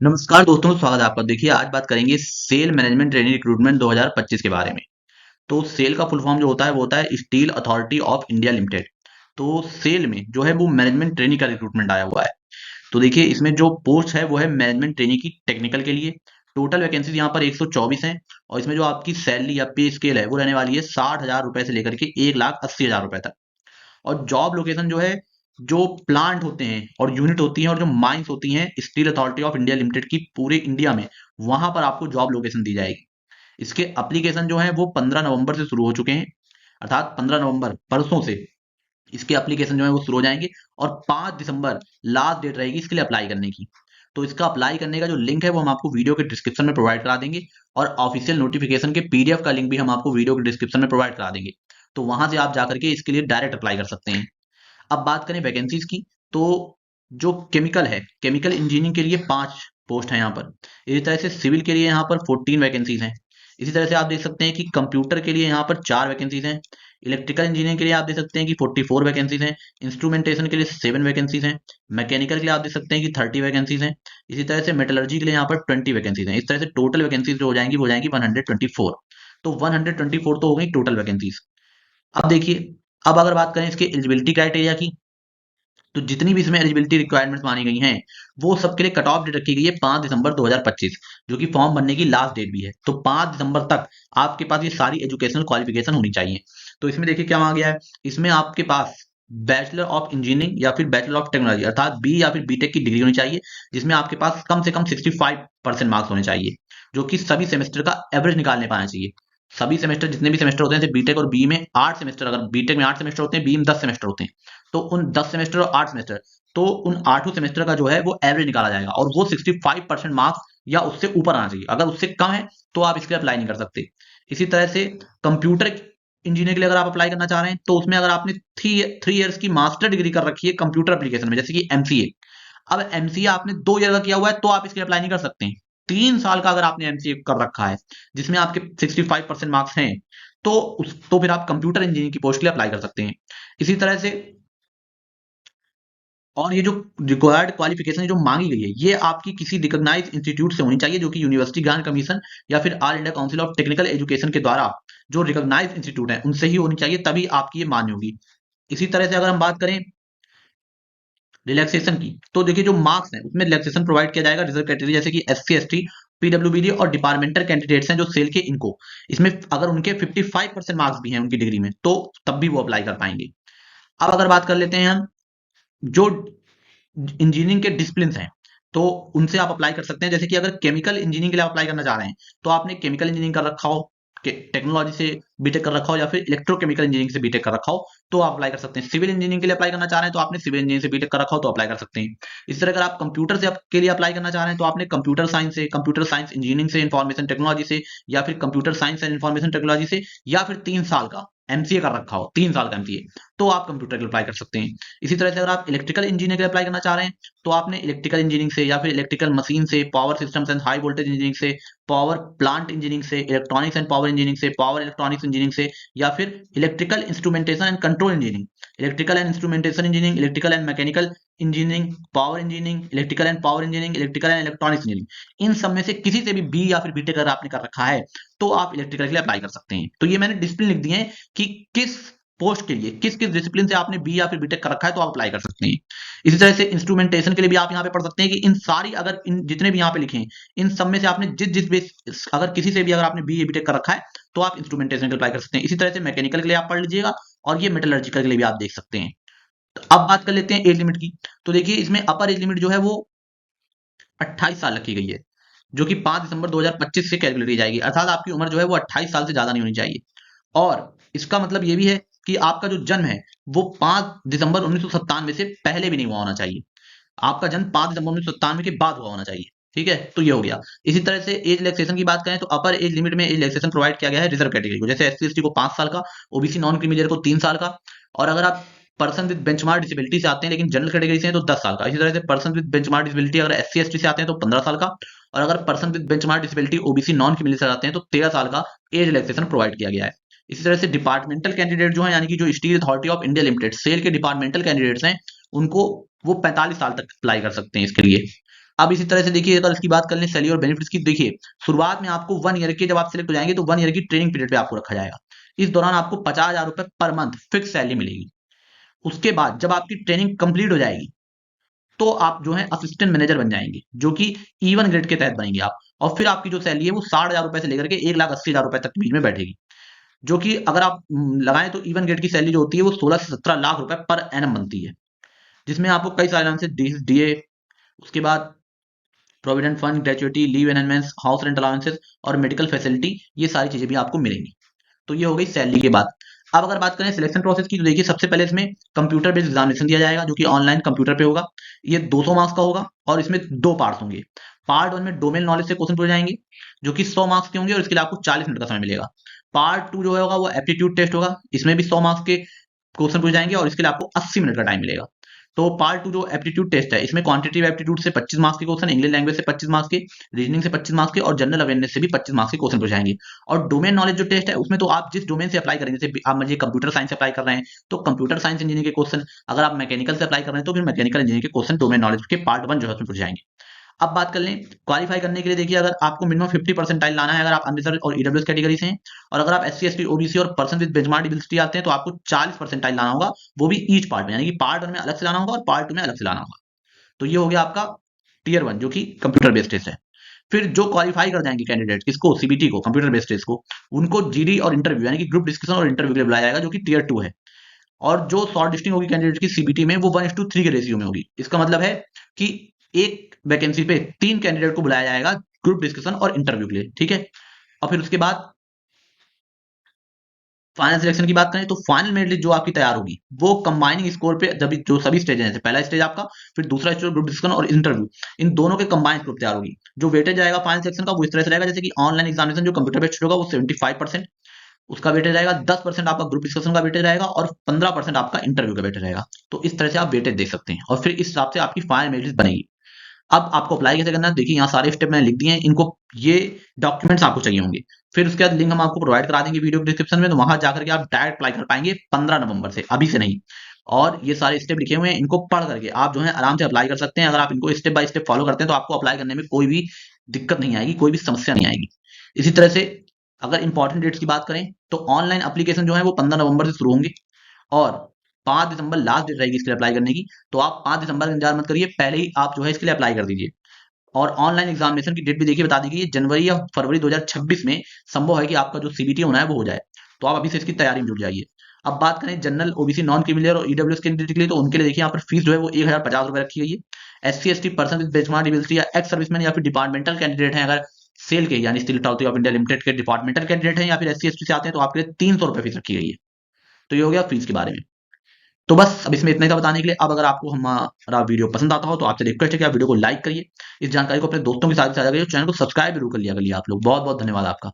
नमस्कार दोस्तों, स्वागत है आपका। देखिए, आज बात करेंगे सेल मैनेजमेंट ट्रेनी रिक्रूटमेंट 2025 के बारे में। तो सेल का फुल फॉर्म जो होता है वो होता है steel authority of India limited. तो सेल में जो है वो मैनेजमेंट ट्रेनी का रिक्रूटमेंट आया हुआ है। तो देखिए, इसमें जो पोस्ट है वो है मैनेजमेंट ट्रेनी की टेक्निकल के लिए। टोटल वैकेंसीज यहाँ पर 124 हैं। और इसमें जो आपकी सैलरी या पे स्केल है वो रहने वाली है 60,000 रुपए से लेकर के 1,80,000 रुपए तक। और जॉब लोकेशन जो है, जो प्लांट होते हैं और यूनिट होती हैं और जो माइंस होती हैं steel authority of India limited की पूरे इंडिया में, वहां पर आपको जॉब लोकेशन दी जाएगी। इसके एप्लीकेशन जो है वो 15 नवंबर से शुरू हो चुके हैं। अर्थात 15 नवंबर परसों से इसके एप्लीकेशन जो है वो शुरू हो जाएंगे। और 5 दिसंबर लास्ट डेट रहेगी इसके लिए अप्लाई करने की। तो इसका अप्लाई करने का जो लिंक है वो हम आपको वीडियो के डिस्क्रिप्शन में प्रोवाइड करा देंगे। और ऑफिशियल नोटिफिकेशन के पीडीएफ का लिंक भी हम आपको वीडियो के डिस्क्रिप्शन में प्रोवाइड करा देंगे। तो वहां से आप जाकर के इसके लिए डायरेक्ट अप्लाई कर सकते हैं। अब बात करें वैकेंसीज की, तो जो केमिकल है, केमिकल इंजीनियरिंग के लिए 5 पोस्ट है यहाँ पर। इसी तरह से सिविल के लिए यहाँ पर 14 वैकेंसीज हैं। इसी तरह से आप देख सकते हैं कि कंप्यूटर के लिए यहाँ पर 4 वैकेंसीज हैं। इलेक्ट्रिकल इंजीनियरिंग के लिए आप देख सकते हैं कि 44 वैकेंसीज हैं। इंस्ट्रूमेंटेशन के लिए 7 वैकेंसीज हैं। मैकेनिकल के लिए आप देख सकते हैं कि 30 वैकेंसीज हैं। इसी तरह से मेटलर्जी के लिए यहाँ पर 20 वैकेंसीज हैं। इस तरह से टोटल वैकेंसीज जो हो जाएंगी 124। तो 124 तो हो गई टोटल वैकेंसीज। अब देखिए, अब अगर बात करें इसके एलिजिबिलिटी क्राइटेरिया की, तो जितनी भी इसमें एलिजिबिलिटी रिक्वायरमेंट्स मानी गई हैं वो सबके लिए कट ऑफ डेट रखी गई है 5 दिसंबर 2025, जो कि फॉर्म भरने की लास्ट डेट भी है। तो 5 दिसंबर तक आपके पास ये सारी एजुकेशनल क्वालिफिकेशन होनी चाहिए। तो इसमें देखिए क्या मांगा गया है। इसमें आपके पास बैचलर ऑफ इंजीनियरिंग या फिर बैचलर ऑफ टेक्नोलॉजी अर्थात बी या फिर बीटेक की डिग्री होनी चाहिए, जिसमें आपके पास कम से कम 65% मार्क्स होने चाहिए, जो कि सभी सेमेस्टर का एवरेज निकालने पाना चाहिए। सभी सेमेस्टर, जितने भी सेमेस्टर होते हैं, जैसे बीटेक और बी में 8 सेमेस्टर, अगर बीटेक में 8 सेमेस्टर होते हैं, बी में 10 सेमेस्टर होते हैं, तो उन 10 सेमेस्टर और 8 सेमेस्टर, तो उन 8 सेमेस्टर का जो है वो एवरेज निकाला जाएगा और वो 65% मार्क्स या उससे ऊपर आना चाहिए। अगर उससे कम है तो आप इसके लिए अप्लाई नहीं कर सकते। इसी तरह से कंप्यूटर इंजीनियर के लिए अगर आप अप्लाई करना चाह रहे हैं, तो उसमें अगर आपने थ्री ईयर्स की मास्टर डिग्री कर रखी है कंप्यूटर एप्लीकेशन में, जैसे कि एमसीए। अब एमसीए आपने 2 ईयर का किया हुआ है तो आप इसके लिए अप्लाई नहीं कर सकते। 3 साल का अगर आपने एमसीए कर रखा है जिसमें आपके 65% मार्क्स हैं, तो फिर आप कंप्यूटर इंजीनियरिंग की पोस्ट के लिए अप्लाई कर सकते हैं। इसी तरह से, और ये जो रिक्वायर्ड क्वालिफिकेशन जो मांगी गई है ये आपकी किसी रिकॉग्नाइज इंस्टीट्यूट से होनी चाहिए, जो कि यूनिवर्सिटी ग्रांट कमीशन या फिर all India council of technical education के द्वारा जो रिकॉग्नाइज इंस्टीट्यूट है उनसे ही होनी चाहिए, तभी आपकी ये मान्य होगी। इसी तरह से अगर हम बात करें रिलैक्सेशन की, तो देखिए जो मार्क्स हैं उसमें रिलैक्सेशन प्रोवाइड किया जाएगा रिजर्व कैटेगरी, जैसे कि एससी एसटी, पीडब्ल्यूबीडी और डिपार्टमेंटल कैंडिडेट्स हैं जो सेल के, इनको इसमें अगर उनके 55% मार्क्स भी हैं उनकी डिग्री में, तो तब भी वो अप्लाई कर पाएंगे। अब अगर बात कर लेते हैं हम जो इंजीनियरिंग के डिसिप्लिन हैं, तो उनसे आप अप्लाई कर सकते हैं। जैसे कि अगर केमिकल इंजीनियरिंग के लिए अप्लाई करना चाह रहे हैं, तो आपने केमिकल इंजीनियरिंग कर रखा हो, टेक्नोलॉजी से बीटेक कर रखा हो या फिर इलेक्ट्रोकेमिकल इंजीनियरिंग से बीटेक कर रखा हो, तो आप अप्लाई कर सकते हैं। सिविल इंजीनियरिंग के लिए अप्लाई करना चाह रहे हैं तो आपने सिविल इंजीनियरिंग से बीटेक कर रखा हो तो अप्लाई कर सकते हैं। इसी तरह अगर आप कंप्यूटर से के लिए अप्लाई करना चाह रहे हैं तो आपने कंप्यूटर साइंस से, कंप्यूटर साइंस इंजीनियरिंग से, इंफॉर्मेशन टेक्नोलॉजी से, या फिर computer science and information technology से, या फिर 3 साल का एमसीए कर रखा हो, 3 साल का एमसीए, तो आप कंप्यूटर के लिए अप्लाई कर सकते हैं। इसी तरह से अगर आप इलेक्ट्रिकल इंजीनियर के लिए अप्लाई करना चाह रहे हैं, तो आपने इलेक्ट्रिकल इंजीनियरिंग से या फिर इलेक्ट्रिकल मशीन से, power systems and high voltage engineering से, पावर प्लांट इंजीनियरिंग से, इलेक्ट्रॉनिक्स एंड पावर इंजीनियरिंग से, पावर इलेक्ट्रॉनिक्स इंजीनियरिंग से, या फिर electrical instrumentation and control engineering, electrical and instrumentation engineering, electrical and mechanical engineering, power engineering, electrical and power engineering, electrical and electronics engineering, इन सब में से किसी से भी बी या फिर बीटेक अगर आपने कर रखा है तो आप इलेक्ट्रिकल के लिए अप्लाई कर सकते हैं। तो ये मैंने डिसिप्लिन लिख दिए हैं कि किस पोस्ट के लिए किस किस डिसिप्लिन से आपने बी या फिर बीटेक कर रखा है तो आप अप्लाई कर सकते हैं। इसी तरह से इंस्ट्रूमेंटेशन के लिए भी आप यहाँ पे पढ़ सकते हैं कि इन सारी, अगर इन जितने भी यहाँ पे लिखे हैं, इन सब में से आपने जिस जिस बेस, अगर किसी से भी अगर आपने बी या बीटेक कर रखा है तो आप इंस्ट्रूमेंटेशन के लिए अप्लाई कर सकते हैं। इसी तरह से मैकेनिकल के लिए आप पढ़ लीजिएगा, और ये मेटलर्जिकल के लिए भी आप देख सकते हैं। तो अब बात कर लेते हैं एज लिमिट की। तो देखिए, इसमें अपर एज लिमिट जो है वो 28 साल रखी गई है, जो कि 5 दिसंबर 2025 से कैलकुलेट की जाएगी। अर्थात आपकी उम्र जो है वो 28 साल से ज्यादा नहीं होनी चाहिए। और इसका मतलब ये भी है कि आपका जो जन्म है वो 5 दिसंबर 1997 से पहले भी नहीं हुआ होना चाहिए। आपका जन्म 5 दिसंबर 1997 के बाद हुआ होना चाहिए। ठीक है, तो ये हो गया। इसी तरह से एज रिलैक्सेशन की बात करें तो अपर एज लिमिट में एज रिलैक्सेशन प्रोवाइड किया गया है रिजर्व कैटेगरी को, जैसे एससी एसटी को 5 साल का, ओबीसी नॉन क्रीमी लेयर को 3 साल का, और अगर आप पर्सन विद बेंचमार्क डिसेबिलिटी से आते हैं लेकिन जनरल कैटेगरी से हैं तो 10 साल का। इसी तरह से पर्सन विद बेंचमार्क डिसेबिलिटी अगर एससी एसटी से आते हैं तो 15 साल का, और अगर person with benchmark disability OBC non creamy से आते हैं तो 13 साल का एज रिलैक्सेशन प्रोवाइड किया गया है। इसी तरह से डिपार्टमेंटल कैंडिडेट जो है, यानी कि जो steel authority of India limited SAIL के डिपार्टमेंटल कैंडिडेट्स हैं, उनको वो 45 साल तक अप्लाई कर सकते हैं इसके लिए। अब इसी तरह से देखिए, अगर इसकी बात कर लें सैलरी और बेनिफिट्स की, देखिए शुरुआत में आपको 1 ईयर के, जब आप सिलेक्ट हो जाएंगे तो 1 ईयर की ट्रेनिंग पीरियड पे आपको रखा जाएगा। इस दौरान आपको 50,000 रुपए पर मंथ फिक्स सैलरी मिलेगी। उसके बाद जब आपकी ट्रेनिंग कंप्लीट हो जाएगी तो आप जो है असिस्टेंट मैनेजर बन जाएंगे, जो कि E1 ग्रेड के तहत बनेंगे आप। और फिर आपकी जो सैलरी है वो 60,000 रुपए से लेकर के 1,80,000 रुपए तक के बीच में बैठेगी, जो कि अगर आप लगाएं तो E1 ग्रेड की सैलरी जो होती है वो 16 से 17 लाख रुपए पर एनम बनती है, जिसमें आपको कई सारे से डीए, उसके बाद provident fund, gratuity, leave enhancements, house rent allowances और मेडिकल फैसिलिटी, ये सारी चीजें भी आपको मिलेंगी। तो ये हो गई सैलरी के बाद। अब अगर बात करें सिलेक्शन प्रोसेस की, तो देखिए सबसे पहले इसमें कंप्यूटर बेस्ड एग्जामिनेशन दिया जाएगा, जो कि ऑनलाइन कंप्यूटर पे होगा। ये 200 मार्क्स का होगा और इसमें दो पार्ट्स होंगे। पार्ट वन में डोमेन नॉलेज से क्वेश्चन पूछे जाएंगे, जो कि 100 मार्क्स के होंगे और इसके लिए आपको 40 मिनट का समय मिलेगा। पार्ट टू जो होगा वो एप्टीट्यूड टेस्ट होगा, इसमें भी 100 मार्क्स के क्वेश्चन पूछे जाएंगे और इसके लिए आपको 80 मिनट का टाइम मिलेगा। तो पार्ट टू जो एप्टीट्यूड टेस्ट है, इसमें क्वांटिटेटिव एप्टीट्यूड से 25 मार्क्स के क्वेश्चन, इंग्लिश लैंग्वेज से 25 मार्क्स के, रीजनिंग से 25 मार्क्स के और जनरल अवेयरनेस से भी 25 मार्क्स के क्वेश्चन पूछे जाएंगे। और डोमेन नॉलेज जो टेस्ट है उसमें तो आप जिस डोमेन से अप्लाई करेंगे, जैसे आप मुझे कंप्यूटर साइंस से अप्लाई कर रहे हैं तो कंप्यूटर साइंस इंजीनियरिंग के क्वेश्चन, अगर आप मैकेनिकल से अप्लाई कर रहे हैं तो फिर मैकेनिकल इंजीनियरिंग के क्वेश्चन डोमेन नॉलेज के पार्ट वन जो है उसमें पूछे जाएंगे। अब बात कर लें क्वालिफाई करने के लिए, देखिए अगर आपको मिनिमम 50 परसेंटाइल लाना है, अगर आप अनरिजर्व और ईडब्ल्यूएस कैटेगरी से हैं, और अगर आप एससी एसटी ओबीसी और पर्सन विद बेंचमार्क डिसेबिलिटी आते हैं तो आपको 40 परसेंटाइल लाना होगा, वो भी ईच पार्ट में, यानी कि पार्ट वन में अलग से लाना होगा और पार्ट टू में अलग से लाना होगा। तो ये हो गया आपका टीयर वन, जो कि कंप्यूटर बेस्ड टेस्ट है। फिर जो क्वालिफाई कर जाएंगे कैंडिडेट किसको, सीबीटी को, कंप्यूटर बेस्ड टेस्ट को, उनको जीडी और इंटरव्यू यानी कि ग्रुप डिस्कशन और इंटरव्यू के लिए बुलाया जाएगा, जो कि टीयर टू है। और जो शॉर्ट लिस्टिंग होगी कैंडिडेट की सीबीटी में वो 1:3 के रेशियो में होगी। इसका मतलब है कि एक वैकेंसी पे 3 कैंडिडेट को बुलाया जाएगा ग्रुप डिस्कशन और इंटरव्यू के लिए, ठीक है। और फिर उसके बाद फाइनल सिलेक्शन की बात करें तो फाइनल मेरिट लिस्ट जो आपकी तैयार होगी वो कंबाइनिंग स्कोर पे, जब जो सभी स्टेज हैं, पहला स्टेज आपका, फिर दूसरा स्टेज ग्रुप डिस्कशन और इंटरव्यू, इन दोनों के कंबाइंड स्कोर तैयार होगी। जो वेटेज आएगा फाइनल सिलेक्शन का वो इस तरह से रहेगा, जैसे कि ऑनलाइन एग्जामिनेशन जो कंप्यूटर बेस्ड होगा वो 75% उसका वेटेज रहेगा, 10% आपका ग्रुप डिस्कशन का वेटेज रहेगा और 15% आपका इंटरव्यू का वेटेज रहेगा। तो इस तरह से आप वेटेज देख सकते हैं और फिर इस हिसाब से आपकी फाइनल मेरिट लिस्ट बनेगी। अब आपको अप्लाई कैसे करना है, देखिए यहाँ सारे स्टेप मैंने लिख दिए हैं, इनको ये डॉक्यूमेंट्स आपको चाहिए होंगे। फिर उसके बाद लिंक हम आपको प्रोवाइड करा देंगे वीडियो डिस्क्रिप्शन में, तो वहां जाकर के आप डायरेक्ट अप्लाई कर पाएंगे 15 नवंबर से, अभी से नहीं। और ये सारे स्टेप लिखे हुए हैं, इनको पढ़ करके आप जो है आराम से अप्लाई कर सकते हैं। अगर आप इनको स्टेप बाय स्टेप फॉलो करते हैं तो आपको अप्लाई करने में कोई भी दिक्कत नहीं आएगी, कोई भी समस्या नहीं आएगी। इसी तरह से अगर इंपॉर्टेंट डेट्स की बात करें तो ऑनलाइन एप्लीकेशन जो है वो 15 नवंबर से शुरू होंगे और 5 दिसंबर लास्ट डेट रहेगी इसके लिए अप्लाई करने की। तो आप 5 दिसंबर का इंतजार मत करिए, पहले ही आप जो है इसके लिए अप्लाई कर दीजिए। और ऑनलाइन एग्जामिनेशन की डेट भी देखिए बता दी गई है, जनवरी या फरवरी 2026 में संभव है कि आपका जो सीबीटी होना है वो हो जाए। तो आप अभी से इसकी तैयारी में जुट जाइए। अब बात करें जनरल ओबीसी नॉन क्रिमिनल और ईडब्ल्यूएस कैंडिडेट के लिए, तो उनके लिए देखिए यहाँ पर फीस जो है वो 1,050 रुपए रखी गई है। SC ST person with benchmark disability या एक्स सर्विसमैन या फिर डिपार्टमेंटल कैंडिडेट हैं, अगर सेल के यानी steel authority of India limited के डिपार्टमेंटल कैंडिडेट हैं या फिर एससी एसटी से आते हैं तो आपके लिए 300 रुपए फीस रखी गई है। तो ये हो गया फीस के बारे में। तो बस अब इसमें इतना ही था बताने के लिए। अब अगर आपको हमारा वीडियो पसंद आता हो तो आपसे रिक्वेस्ट है कि आप वीडियो को लाइक करिए, इस जानकारी को अपने दोस्तों के साथ साझा करिए, चैनल को सब्सक्राइब जरूर कर लिया करिए आप लोग। बहुत बहुत धन्यवाद आपका।